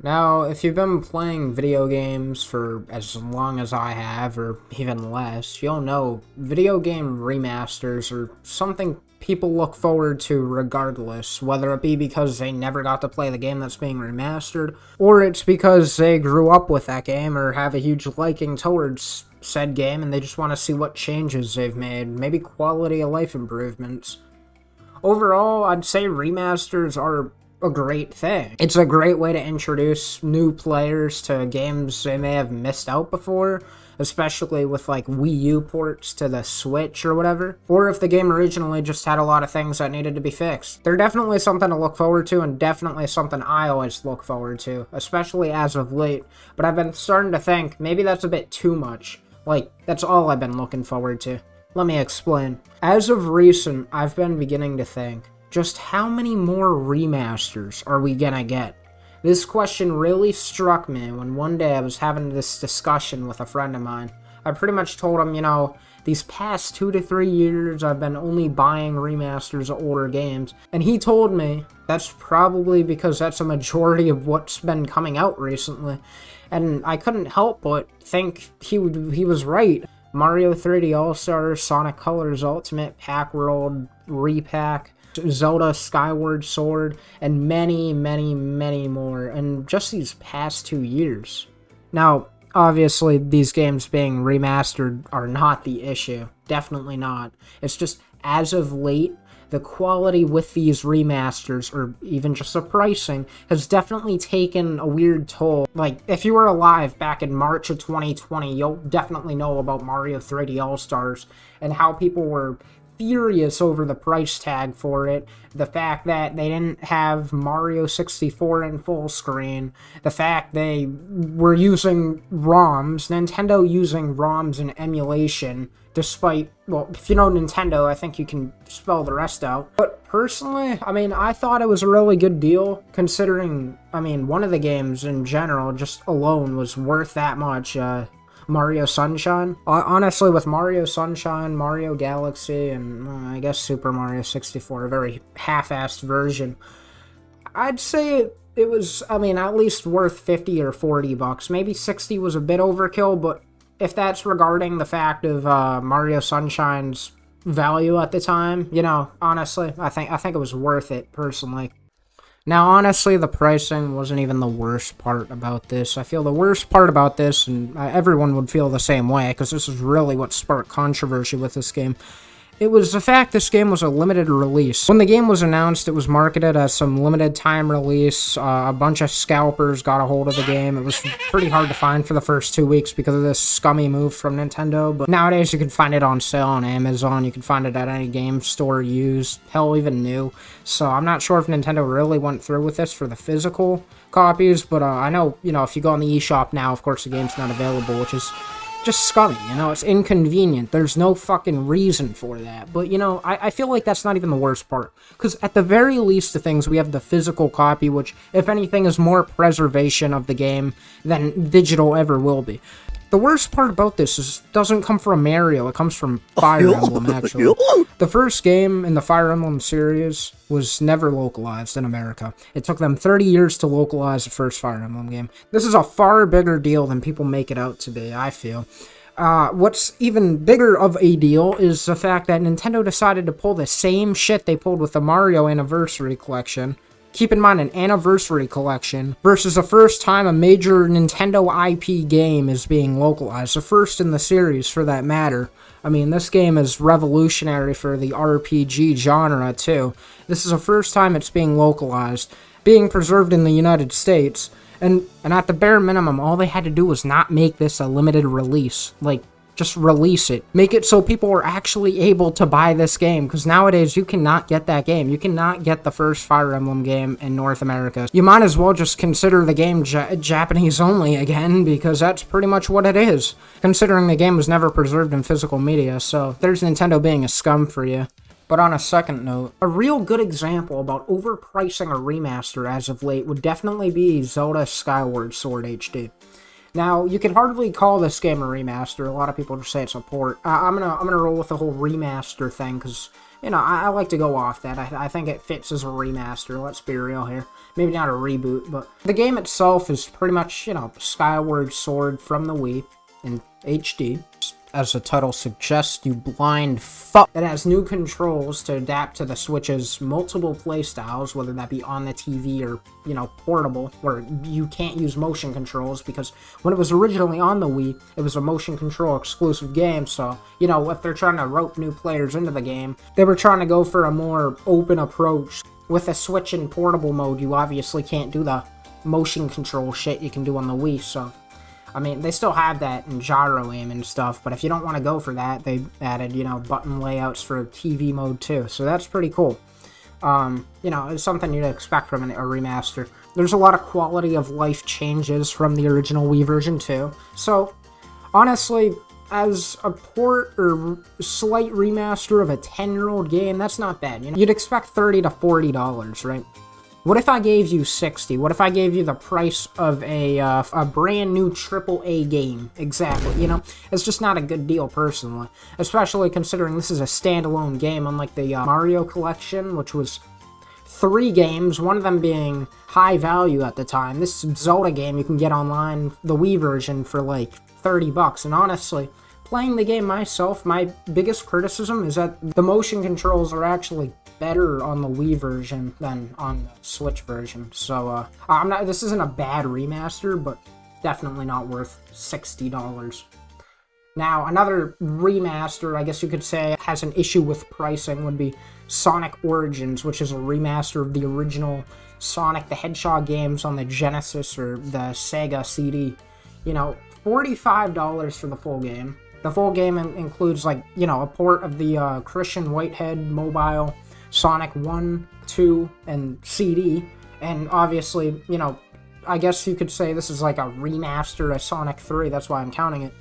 Now, if you've been playing video games for as long as I have, or even less, you'll know video game remasters are something people look forward to regardless, whether it be because they never got to play the game that's being remastered, or it's because they grew up with that game or have a huge liking towards said game and they just want to see what changes they've made, maybe quality of life improvements. Overall, I'd say remasters are a great thing. It's a great way to introduce new players to games they may have missed out before, especially with like Wii U ports to the Switch or whatever, or if the game originally just had a lot of things that needed to be fixed. They're definitely something to look forward to, and definitely something I always look forward to, especially as of late, but I've been starting to think maybe that's a bit too much. Like, that's all I've been looking forward to. Let me explain. As of recent, I've been beginning to think, just how many more remasters are we gonna get? This question really struck me when one day I was having this discussion with a friend of mine. I pretty much told him, these past 2 to 3 years I've been only buying remasters of older games, and he told me that's probably because that's a majority of what's been coming out recently. And I couldn't help but think he was right. Mario 3D All-Stars, Sonic Colors Ultimate, Pack World, Repack, Zelda Skyward Sword, and many, many, many more in just these past 2 years. Now, obviously, these games being remastered are not the issue. Definitely not. It's just, as of late, the quality with these remasters, or even just the pricing, has definitely taken a weird toll. Like, if you were alive back in March of 2020, you'll definitely know about Mario 3D All-Stars and how people were furious over the price tag for it, the fact that they didn't have Mario 64 in full screen, the fact they were using ROMs, Nintendo using ROMs and emulation, despite, well, if you know Nintendo, I think you can spell the rest out. But personally, I thought it was a really good deal, considering, one of the games in general, just alone, was worth that much. Mario Sunshine. Honestly, with Mario Sunshine, Mario Galaxy, and I guess Super Mario 64, a very half-assed version, I'd say it was, at least worth 50 or 40 bucks. Maybe 60 was a bit overkill, but if that's regarding the fact of Mario Sunshine's value at the time, honestly, I think it was worth it, personally. Now, honestly, the pricing wasn't even the worst part about this. I feel the worst part about this, and everyone would feel the same way, because this is really what sparked controversy with this game. It was the fact this game was a limited release. When the game was announced, it was marketed as some limited time release. A bunch of scalpers got a hold of the game. It was pretty hard to find for the first 2 weeks because of this scummy move from Nintendo. But nowadays, you can find it on sale on Amazon. You can find it at any game store used, hell, even new. So I'm not sure if Nintendo really went through with this for the physical copies. But I know, if you go on the eShop now, of course, the game's not available, which is just scummy, it's inconvenient. There's no fucking reason for that. But, I feel like that's not even the worst part. Because at the very least of things, we have the physical copy, which, if anything, is more preservation of the game than digital ever will be. The worst part about this is it doesn't come from Mario, it comes from Fire Emblem, actually. The first game in the Fire Emblem series was never localized in America. It took them 30 years to localize the first Fire Emblem game. This is a far bigger deal than people make it out to be, I feel. What's even bigger of a deal is the fact that Nintendo decided to pull the same shit they pulled with the Mario Anniversary Collection. Keep in mind, an Anniversary Collection versus the first time a major Nintendo IP game is being localized. The first in the series, for that matter. This game is revolutionary for the RPG genre, too. This is the first time it's being localized, being preserved in the United States, and at the bare minimum, all they had to do was not make this a limited release. Just release it. Make it so people are actually able to buy this game, because nowadays you cannot get that game. You cannot get the first Fire Emblem game in North America. You might as well just consider the game Japanese only again, because that's pretty much what it is, considering the game was never preserved in physical media, so there's Nintendo being a scum for you. But on a second note, a real good example about overpricing a remaster as of late would definitely be Zelda Skyward Sword HD. Now, you can hardly call this game a remaster. A lot of people just say it's a port. I'm gonna roll with the whole remaster thing, because you know, I like to go off that. I think it fits as a remaster, let's be real here. Maybe not a reboot, but the game itself is pretty much, you know, Skyward Sword from the Wii in HD. As the title suggests, you blind fuck. It has new controls to adapt to the Switch's multiple playstyles, whether that be on the TV or, you know, portable, where you can't use motion controls, because when it was originally on the Wii, it was a motion control exclusive game, so, you know, if they're trying to rope new players into the game, they were trying to go for a more open approach. With a Switch in portable mode, you obviously can't do the motion control shit you can do on the Wii, so... I mean, they still have that in gyro aim and stuff, but if you don't want to go for that, they added, you know, button layouts for TV mode too, so that's pretty cool. You know, it's something you'd expect from a remaster. There's a lot of quality of life changes from the original Wii version too, so honestly, as a port or slight remaster of a 10-year-old game, that's not bad. You know, you'd expect $30 to $40, right? What if I gave you $60? What if I gave you the price of a brand new AAA game? Exactly, you know? It's just not a good deal, personally. Especially considering this is a standalone game, unlike the Mario Collection, which was 3 games, one of them being high value at the time. This Zelda game you can get online, the Wii version, for like $30. And honestly, playing the game myself, my biggest criticism is that the motion controls are actually better on the Wii version than on the Switch version. So, this isn't a bad remaster, but definitely not worth $60. Now, another remaster, I guess you could say, has an issue with pricing would be Sonic Origins, which is a remaster of the original Sonic the Hedgehog games on the Genesis or the Sega CD. You know, $45 for the full game. The full game includes, like, you know, a port of the Christian Whitehead mobile Sonic 1, 2, and CD, and obviously, you know, I guess you could say this is like a remaster of Sonic 3, that's why I'm counting it,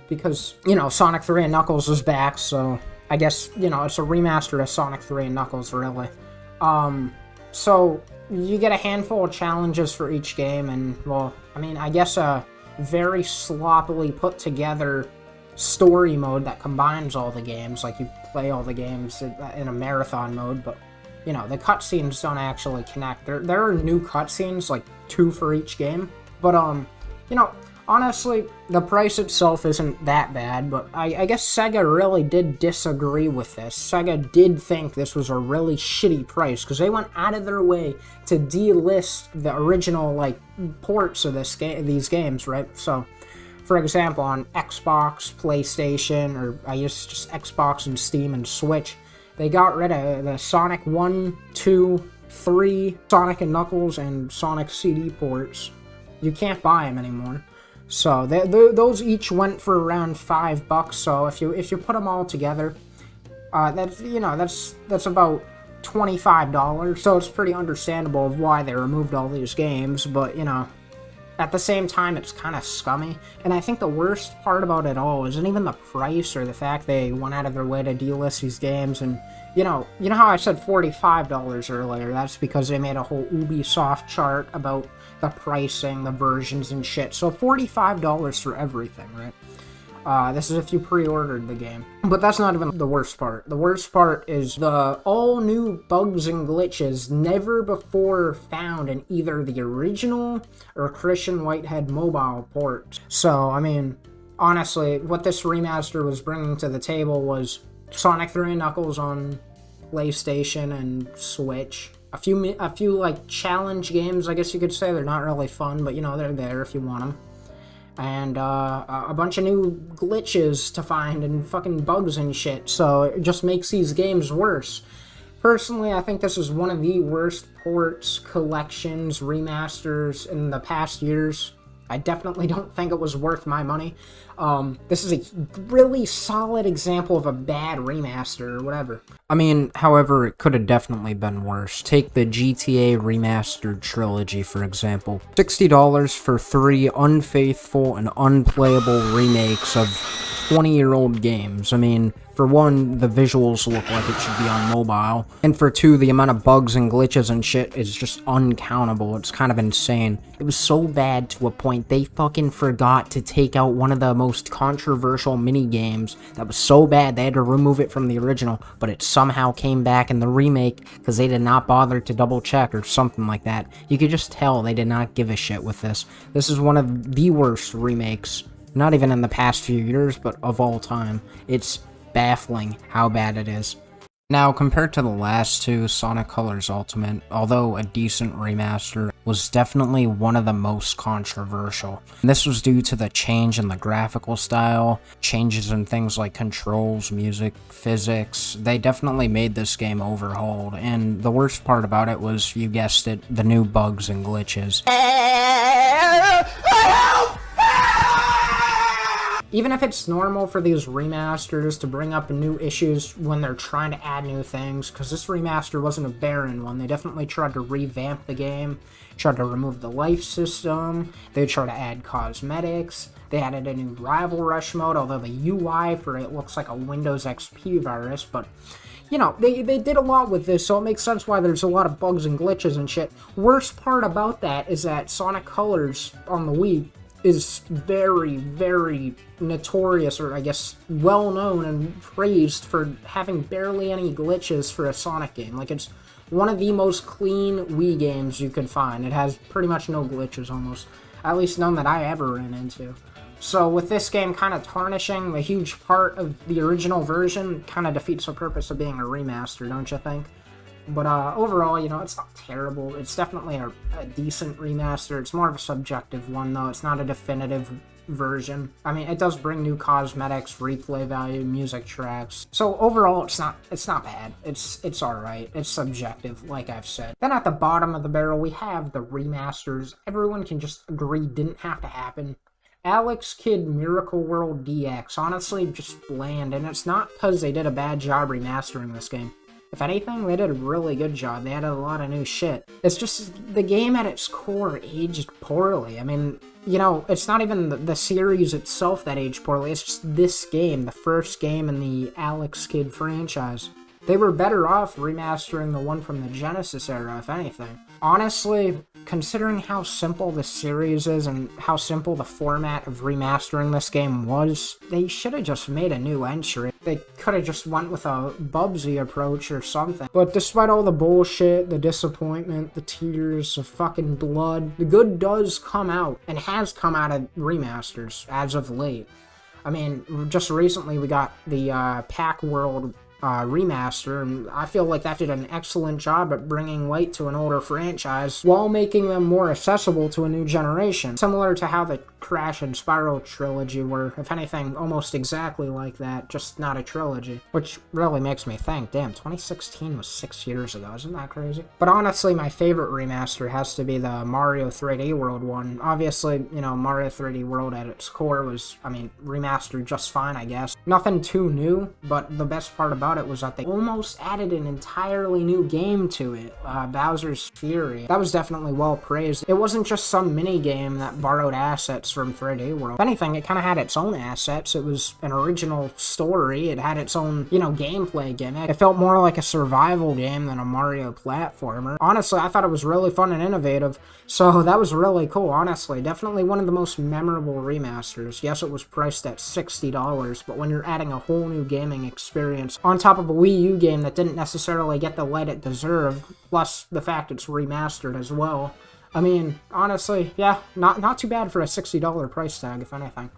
because, you know, Sonic 3 and Knuckles is back, so I guess, you know, it's a remaster of Sonic 3 and Knuckles, really. So, you get a handful of challenges for each game, and, well, I mean, I guess a very sloppily put together story mode that combines all the games, like you play all the games in a marathon mode, but, you know, the cutscenes don't actually connect. There are new cutscenes, like 2 for each game, but, you know, honestly, the price itself isn't that bad, but I guess Sega really did disagree with this. Sega did think this was a really shitty price, because they went out of their way to delist the original, like, ports of these games, right? So, for example, on Xbox, PlayStation, or I guess just Xbox and Steam and Switch, they got rid of the Sonic 1, 2, 3, Sonic and Knuckles, and Sonic CD ports. You can't buy them anymore. So those each went for around $5. So if you put them all together, that's, you know, that's about $25. So it's pretty understandable of why they removed all these games. But, you know, at the same time, it's kind of scummy, and I think the worst part about it all isn't even the price or the fact they went out of their way to delist these games. And, you know how I said $45 earlier? That's because they made a whole Ubisoft chart about the pricing, the versions and shit. So $45 for everything, right? This is if you pre-ordered the game. But that's not even the worst part. The worst part is the all-new bugs and glitches never before found in either the original or Christian Whitehead mobile port. So, I mean, honestly, what this remaster was bringing to the table was Sonic 3 and Knuckles on PlayStation and Switch. A few like challenge games, I guess you could say. They're not really fun, but, you know, they're there if you want them. And a bunch of new glitches to find and fucking bugs and shit, so it just makes these games worse. Personally, I think this is one of the worst ports, collections, remasters in the past years. I definitely don't think it was worth my money. This is a really solid example of a bad remaster or whatever. I mean, however, it could have definitely been worse. Take the GTA Remastered trilogy, for example. $60 for 3 unfaithful and unplayable remakes of 20-year-old games. I mean, for one, the visuals look like it should be on mobile, and for two, the amount of bugs and glitches and shit is just uncountable. It's kind of insane. It was so bad to a point they fucking forgot to take out one of the most controversial mini games that was so bad they had to remove it from the original, but it somehow came back in the remake because they did not bother to double check or something like that. You could just tell they did not give a shit with this. This is one of the worst remakes, not even in the past few years, but of all time. It's baffling how bad it is. Now, compared to the last two, Sonic Colors Ultimate, although a decent remaster, was definitely one of the most controversial. This was due to the change in the graphical style, changes in things like controls, music, physics. They definitely made this game overhauled, and the worst part about it was, you guessed it, the new bugs and glitches. Even if it's normal for these remasters to bring up new issues when they're trying to add new things, because this remaster wasn't a barren one, they definitely tried to revamp the game, tried to remove the life system, they tried to add cosmetics, they added a new rival rush mode, although the UI for it looks like a Windows XP virus, but you know, they did a lot with this, so it makes sense why there's a lot of bugs and glitches and shit. Worst part about that is that Sonic Colors on the Wii is very, very notorious, or I guess well-known and praised for having barely any glitches for a Sonic game. Like, it's one of the most clean Wii games you could find. It has pretty much no glitches, almost. At least none that I ever ran into. So with this game kind of tarnishing the huge part of the original version, kind of defeats the purpose of being a remaster, don't you think? But overall, you know, it's not terrible. It's definitely a decent remaster. It's more of a subjective one, though. It's not a definitive version. I mean, it does bring new cosmetics, replay value, music tracks. So overall, it's not bad. It's alright. It's subjective, like I've said. Then at the bottom of the barrel, we have the remasters. Everyone can just agree didn't have to happen. Alex Kidd Miracle World DX. Honestly, just bland. And it's not because they did a bad job remastering this game. If anything, they did a really good job. They added a lot of new shit. It's just, the game at its core aged poorly. I mean, you know, it's not even the series itself that aged poorly. It's just this game, the first game in the Alex Kidd franchise. They were better off remastering the one from the Genesis era, if anything. Honestly, considering how simple the series is and how simple the format of remastering this game was, they should have just made a new entry. They could have just went with a Bubsy approach or something. But despite all the bullshit, the disappointment, the tears, the fucking blood, the good does come out, and has come out of remasters as of late. I mean, just recently we got the Pack World remaster, and I feel like that did an excellent job at bringing light to an older franchise while making them more accessible to a new generation, similar to how the Crash and Spyro trilogy were, if anything, almost exactly like that, just not a trilogy, which really makes me think, damn, 2016 was 6 years ago, isn't that crazy? But honestly, my favorite remaster has to be the Mario 3D World one. Obviously, you know, Mario 3D World at its core was, I mean, remastered just fine, I guess. Nothing too new, but the best part about it was that they almost added an entirely new game to it, Bowser's Fury. That was definitely well praised. It wasn't just some mini game that borrowed assets from 3D World. If anything, it kind of had its own assets. It was an original story. It had its own, you know, gameplay gimmick. It felt more like a survival game than a Mario platformer. Honestly, I thought it was really fun and innovative, so that was really cool, honestly. Definitely one of the most memorable remasters. Yes, it was priced at $60, but when you're adding a whole new gaming experience on top of a Wii U game that didn't necessarily get the light it deserved, plus the fact it's remastered as well, I mean, honestly, yeah, not too bad for a $60 price tag, if anything.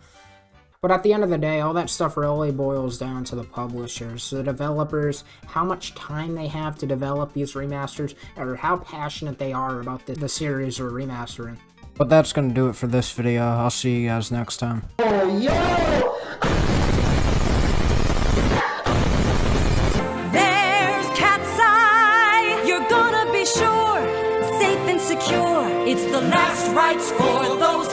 But at the end of the day, all that stuff really boils down to the publishers, the developers, how much time they have to develop these remasters, or how passionate they are about the series or remastering. But that's gonna do it for this video. I'll see you guys next time. Oh, yo! Sure, safe and secure. It's the last rites for those